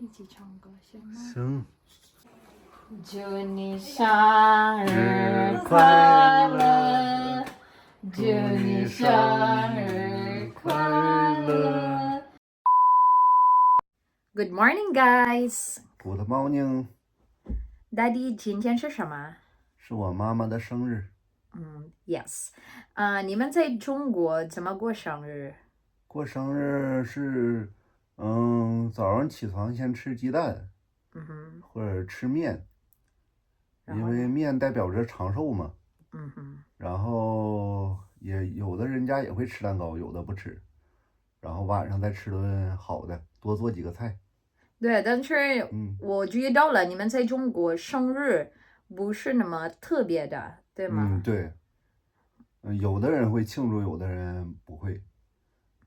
一起唱歌行吗？行。祝你生日快乐，祝你生日快乐。Good morning, guys. Good morning. Daddy, 今天是什么？是我妈妈的生日。Yes. 你们在中国怎么过生日？过生日是，早上起床先吃鸡蛋，或者吃面，因为面代表着长寿嘛。然后也有的人家也会吃蛋糕，有的不吃。然后晚上再吃顿好的，多做几个菜。对，但是我注意到了，你们在中国生日不是那么特别的，对吗？对。有的人会庆祝，有的人不会，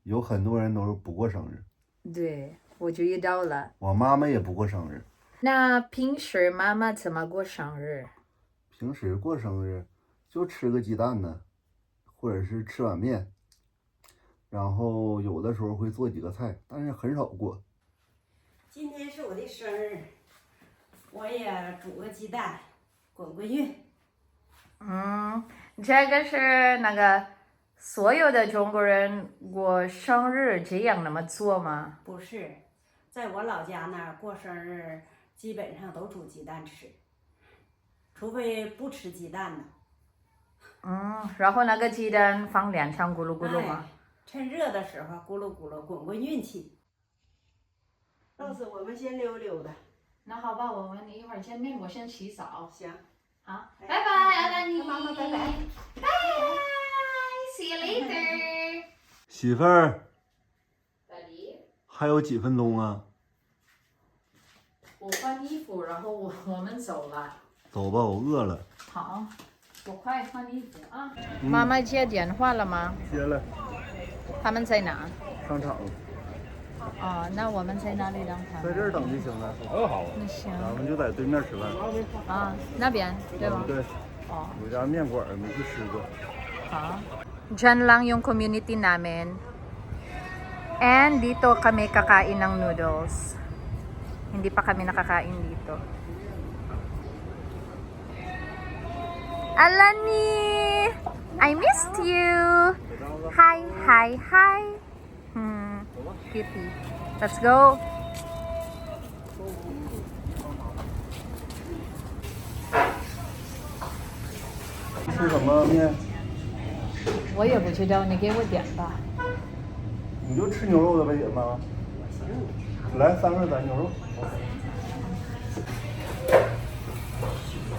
有很多人都是不过生日。对，我注意到了。我妈妈也不过生日。那平时妈妈怎么过生日？平时过生日就吃个鸡蛋呢，或者是吃碗面，然后有的时候会做几个菜，但是很少过。今天是我的生日，我也煮个鸡蛋，滚滚运。这个是那个所有的中国人过生日这样那么做吗？不是，在我老家那儿过生日，基本上都煮鸡蛋吃，除非不吃鸡蛋的。然后那个鸡蛋放脸上咕噜咕噜吗？趁热的时候咕噜咕噜滚滚运气。到时我们先溜溜达。那好吧，我们一会儿见面，我先洗澡。行。好，拜拜，阿兰妮。妈妈拜拜。拜 See you later。媳妇儿， Daddy，还有几分钟啊？我换衣服，然后我们走了。走吧，我饿了。好，我快换衣服啊。妈妈接电话了吗？接了。他们在哪？上场。那我们在哪里等他们？在这儿等就行了。好。那行。咱们就在对面吃饭。那边对吗？对。有家面馆没去吃过。Diyan lang yung community namin. And dito kami kakain ng noodles. Hindi pa kami nakakain dito. Alani! I missed you! Hi, hi, hi! Kitty. Let's go! 吃什么面？我也不知道，你给我点吧。你就吃牛肉的呗，姐妈。来3个咱牛肉。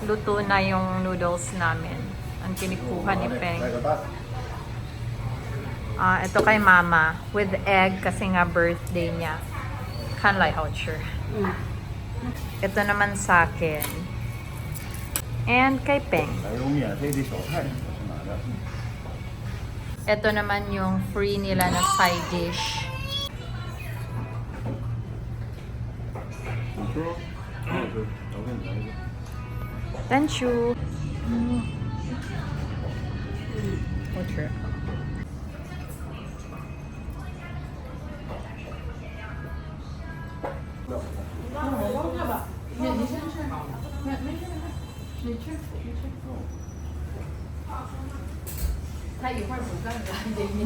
Luto na yung noodles namin. Ang kinikuha ni Peng. 来个蛋。Ito kay Mama with egg kasi nga birthday niya. 看来好吃。Ito naman sa akin. And kay Peng. 还有免费的小菜，是哪个？ Ito naman yung free nila na side dish. 你吃吗？很好吃，我给你来一个。Thank you. 好吃。你先吃。没事，你吃。他一会儿不干了，给你。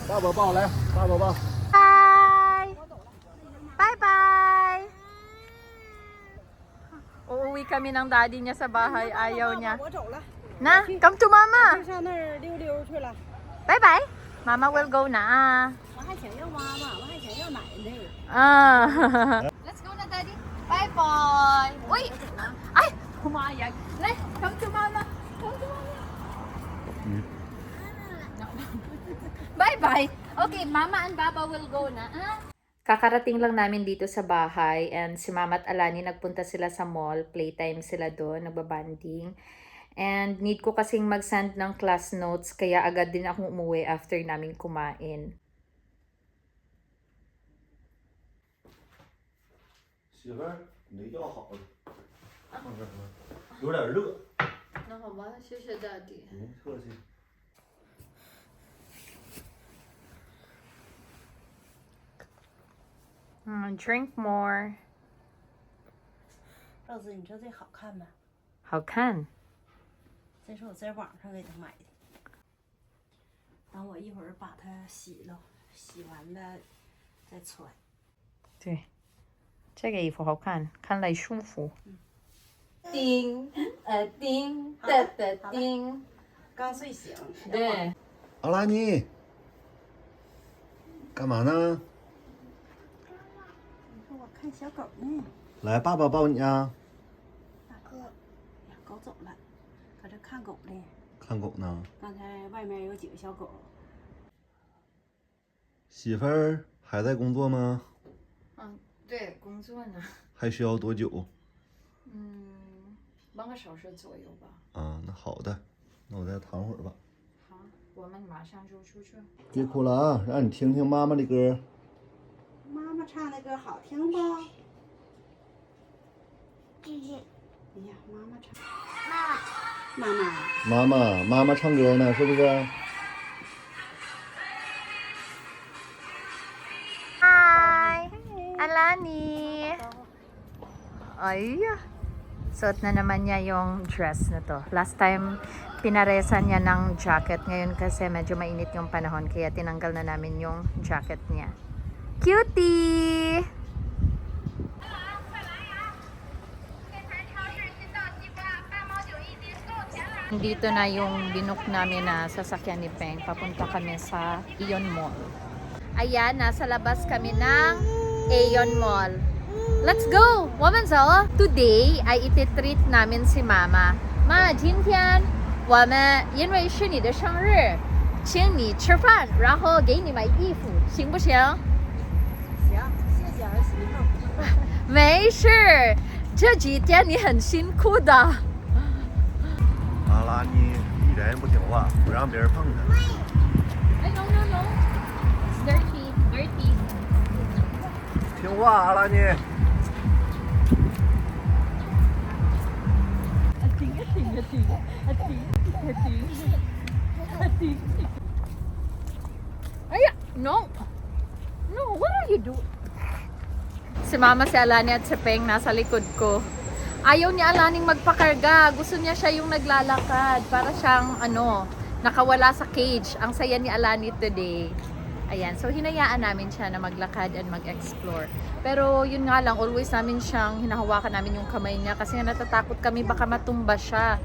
抱抱抱，来，抱抱抱。Bye-bye! Uuwi kami ng daddy niya sa bahay. Ayaw niya. 我走了。 Na, come to mama. 上那儿溜溜去了。 Bye-bye. Mama will go na. 我还想要妈妈，我还想要奶奶。Let's go na, daddy. Bye-bye. Uy! Ay! Humayag. Let's come to mama. Come to mama. Bye-bye. Okay, mama and baba will go na. Kakarating lang namin dito sa bahay and si Mama at Alani nagpunta sila sa mall. Playtime sila doon, nagbabanding. And need ko kasing mag-send ng class notes kaya agad din akong umuwi after namin kumain. 媳妇儿，你那药好了，放这儿，有点热。那好吧，谢谢大弟。没客气。Drink more。赵子，你说这好看吗？好看。这是我在网上给他买的。等我一会儿把它洗了，洗完了再穿。对，这个衣服好看，看来舒服。叮，叮，哒哒叮。刚睡醒。对。阿拉尼，干嘛呢？你说我看小狗呢。来，爸爸抱你啊。大哥，呀，狗走了，搁这看狗呢。看狗呢。刚才外面有几个小狗。媳妇儿还在工作吗？对，工作呢。还需要多久？半个小时左右吧。啊，那好的，那我再躺会儿吧。好，我们马上就出去。别哭了啊，让你听听妈妈的歌。妈妈唱的歌好听不？哎呀，妈妈唱。妈妈唱歌呢，是不是？Hi! Alani! Ay, suot na naman niya yung dress na to. Last time, pinaresan niya ng jacket. Ngayon kasi medyo mainit yung panahon, kaya tinanggal na namin yung jacket niya. Cutie! Dito na yung binook namin na sasakyan ni Peng. Papunta kami sa Aeon Mall. Ayan, nasa labas kami ng Aeon Mall. Let's go! Woman's Today ay iti-treat namin si Mama. Ma, 今天我们因为是你的生日，请你吃饭，然后给你买衣服，行不行？行，谢谢儿媳妇。没事，这几天你很辛苦的。阿拉尼一人不听话，不让别人碰他。哎，no no no, it's dirty, dirty. 听话，阿拉尼。哎呀 no, no, what are you doing? Si Mama, si Alani at si Peng nasa likod ko. Ayaw ni Alaning magpakarga. Gusto niya siya yung naglalakad. Para siyang nakawala sa cage. Ang saya ni Alani today. Ayan, so hinayaan namin siya na maglakad and mag-explore. Pero yun nga lang, always namin siyang hinahawakan namin yung kamay niya kasi nga natatakot kami baka matumba siya.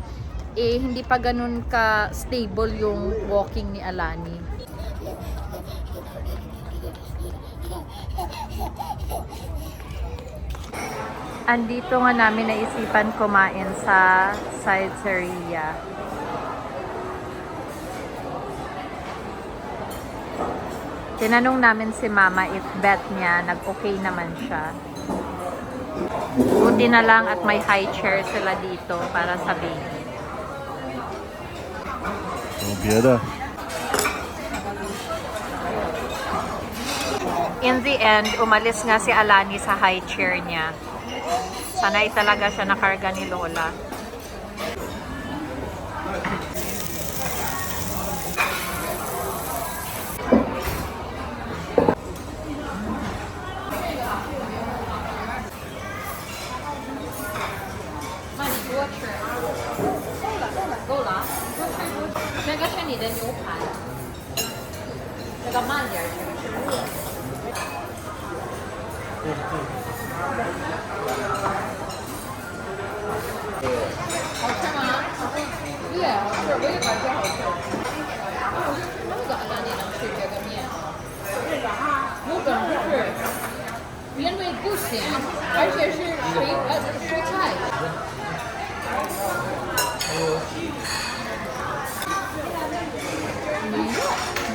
Hindi pa ganun ka stable yung walking ni Alani. Andito nga namin naisipan kumain sa Saizeriya. Tinanong namin si Mama if bet niya, nag-okay naman siya. Buti na lang at may high chair sila dito para sa baby. 有别的。 In the end, umalis nga si Alani sa high chair niya. Sanay talaga siya nakarga ni Lola.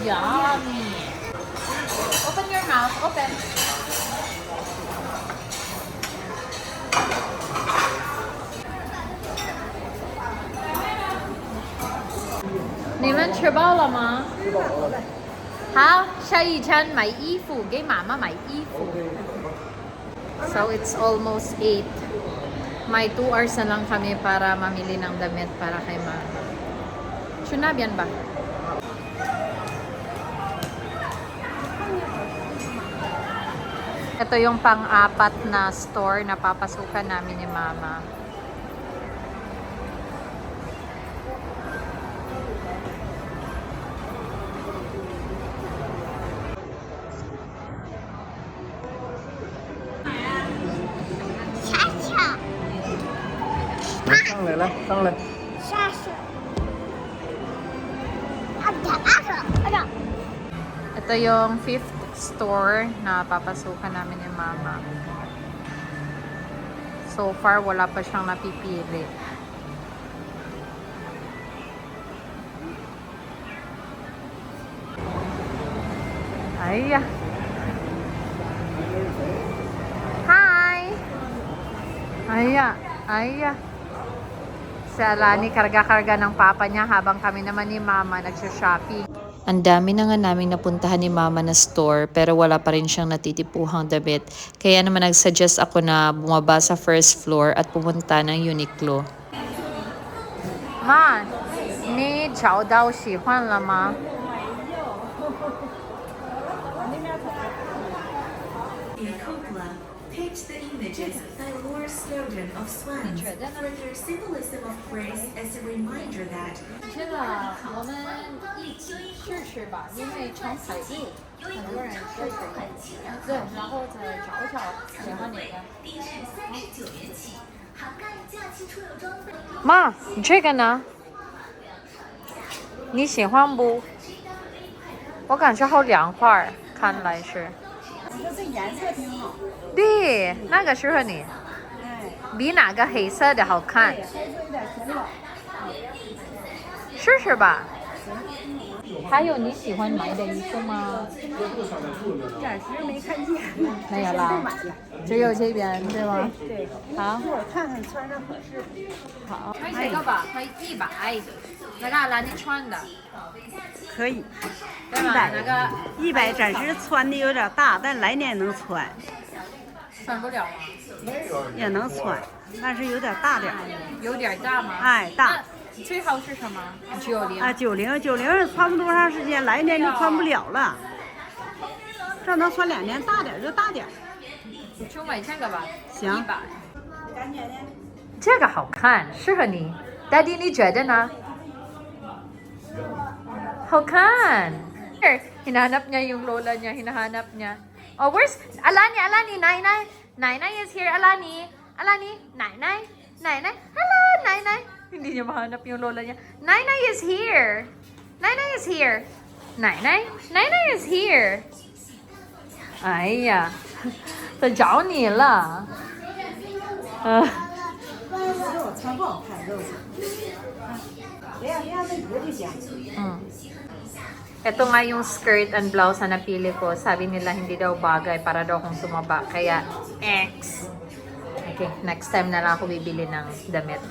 Yummy. Open your mouth. Open. 你们吃饱了吗？好，下一餐买衣服，给妈妈买衣服。So, it's almost 8. May 2 hours na lang kami para mamili ng damit para kay mama. Sunabian ba? Ito yung pang-apat na store na papasukan namin ni mama. Sang来. Ito yung 5th store na papasukan namin ni mama. So far, wala pa siyang napipili. Ay! Hi! Ay! Si Alani, karga-karga ng papa niya habang kami naman ni mama nagsha-shopping. Ang dami na nga naming napuntahan ni mama na store pero wala pa rin siyang natitipuhang damit. Kaya naman nag-suggest ako na bumaba sa first floor at pumunta ng Uniqlo. Ma, ni chao dao xihuan la ma? Pitch the images that lore slogan of swans for their symbolism of praise as a reminder that 这个我们一起试试吧，因为成排队，很多人试试。对，然后再找找喜欢哪个。低至39元起，涵盖假期出游装备。妈，这个呢？你喜欢不？我感觉好凉快，看来是。我说这颜色挺好，对，那个适合你，哎，比哪个黑色的好看，对，黑色有点显老。试试吧。还有你喜欢买的衣服吗？暂时没看见，没有啦，只有这边对吗？对，好，一会儿看看穿着合适。好，穿这个吧，它100，那个蓝的穿的，可以，对吧？那个100暂时穿的有点大，但来年能穿，穿不了吗？也能穿，但是有点大点儿。有点大吗？哎，大。那最好是什么？90。啊，90穿不多长时间，来年就穿不了了。这能穿2年，大点儿就大点儿。就买这个吧，行100。感觉呢？这个好看，适合你。Daddy， 你觉得呢？好看。Hinahanap niya yung lola niya, hinahanap niya. Oh, where's Alani, Nainay is here, Alani, Nainay. Hello, Nainay. Hindi niya mahanap yung lola niya. Nainay is here. Nainay is here. 哎呀，他找你了。肉穿不好看，肉别让它油就行。Ito nga yung skirt and blouse na napili ko. Sabi nila hindi daw bagay para daw akong sumaba. Kaya, X. Okay, next time na lang ako bibili ng damit.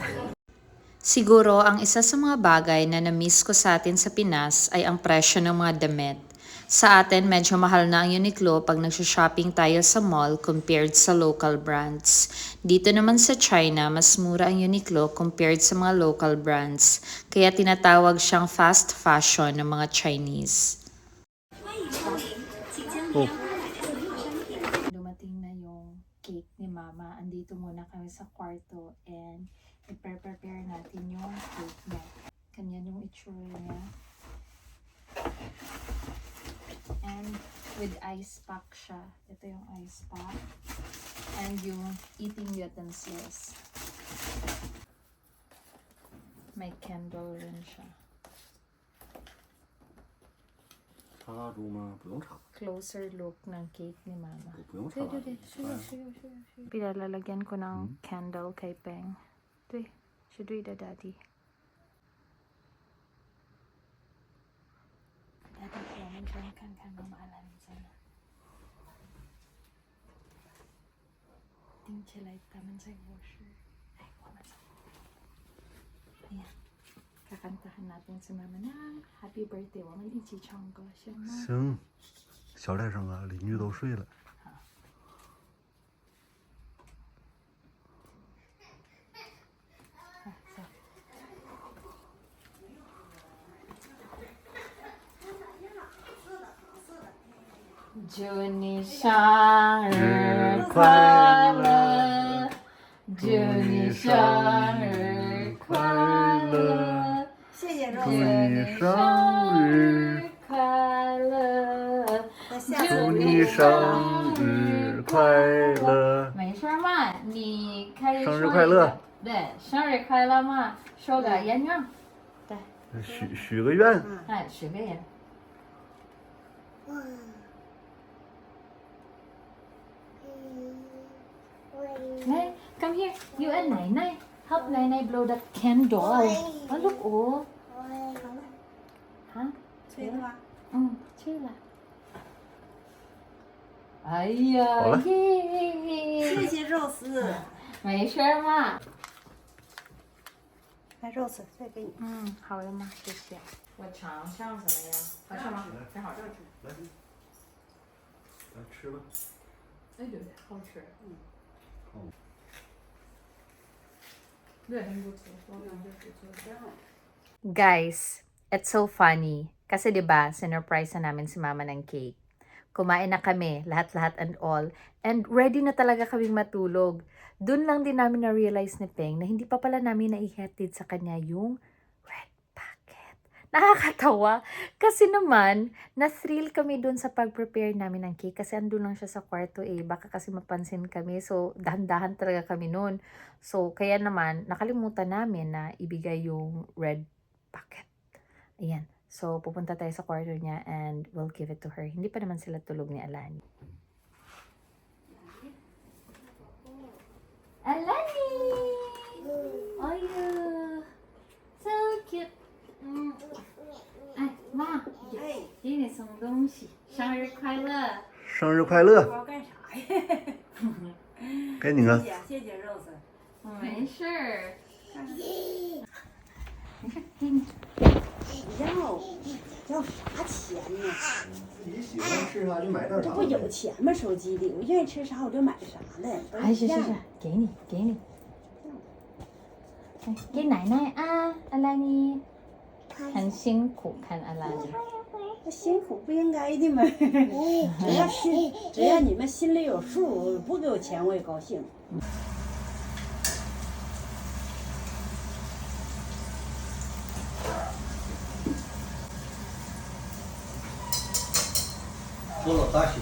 Siguro, ang isa sa mga bagay na na-miss ko sa atin sa Pinas ay ang presyo ng mga damit. Sa atin, medyo mahal na ang Uniqlo pag nagsha-shopping tayo sa mall compared sa local brands. Dito naman sa China, mas mura ang Uniqlo compared sa mga local brands. Kaya tinatawag siyang fast fashion ng mga Chinese. Dumating na yung cake ni Mama. Andito muna kami sa kwarto and i-prepare natin yung cake niya. Ganyan yung itsura niya. And with ice pack siya. Ito yung ice pack. And yung eating utensils. May candle rin siya. 插蜡烛吗？不用插， Closer look ng cake ni Mama. 不用插蜡烛。 Pinalalagyan ko ng candle kay Peng. Tuy, siya da daddy. Daddy, 我们先看看妈妈来在哪。听起来他们在卧室。哎，我们走。Ayan. Kakantahan natin si Mama ng Happy Birthday. 我们一起唱歌行吗？行，小点声啊，邻居都睡了。祝你生日快乐，祝你生日快乐，谢谢肉祝丝，你生日，快乐，那下次祝你生日快乐，没事嘛，你可以生日说快乐一个，对，生日快乐嘛，说个愿望，对，许个愿。嗯，哎，许个愿。来，come here. You and Nai Nai. Help Nai Nai blow the candle. Oh, look, oh. 啊，吹了吗？去了。哎呀好了谢耶！谢肉丝，没事嘛。来肉丝再给你。好的嘛，谢谢。我尝尝怎么样？好吃吗？挺好吃。来，来吃吧。哎对，好吃。好。对，很不错。Guys, it's so funny. Kasi 'di ba, sinurprise na namin si Mama ng cake. Kumain na kami, lahat-lahat and all. And ready na talaga kaming matulog. Doon lang din namin na-realize ni Peng na hindi pa pala namin naihatid sa kanya yung red packet. Nakakatawa. Kasi naman, na-thrill kami doon sa pag-prepare namin ng cake. Kasi andun lang siya sa kwarto eh. Baka kasi mapansin kami. So, dahan-dahan talaga kami noon. So, kaya naman, nakalimutan namin na ibigay yung red packet. Ayan. So, pupunta tayo sa kwarto niya and we'll give it to her. Hindi pa naman sila tulog ni Alani. Alani! Oh, yeah. So cute. 哎，妈，给你送东西，生日快乐！生日快乐！不知道干啥呀？给你个。谢谢肉丝。没事儿。没事，给你。要啥钱呢？自己喜欢吃啥就买点这不有钱吗？手机里，我愿意吃啥我就买啥的。哎，是，给你，给你。哎，给奶奶啊，阿拉尼。很辛苦，看阿拉尼。那辛苦不应该的吗？只要你们心里有数，不给我钱我也高兴。我老大喜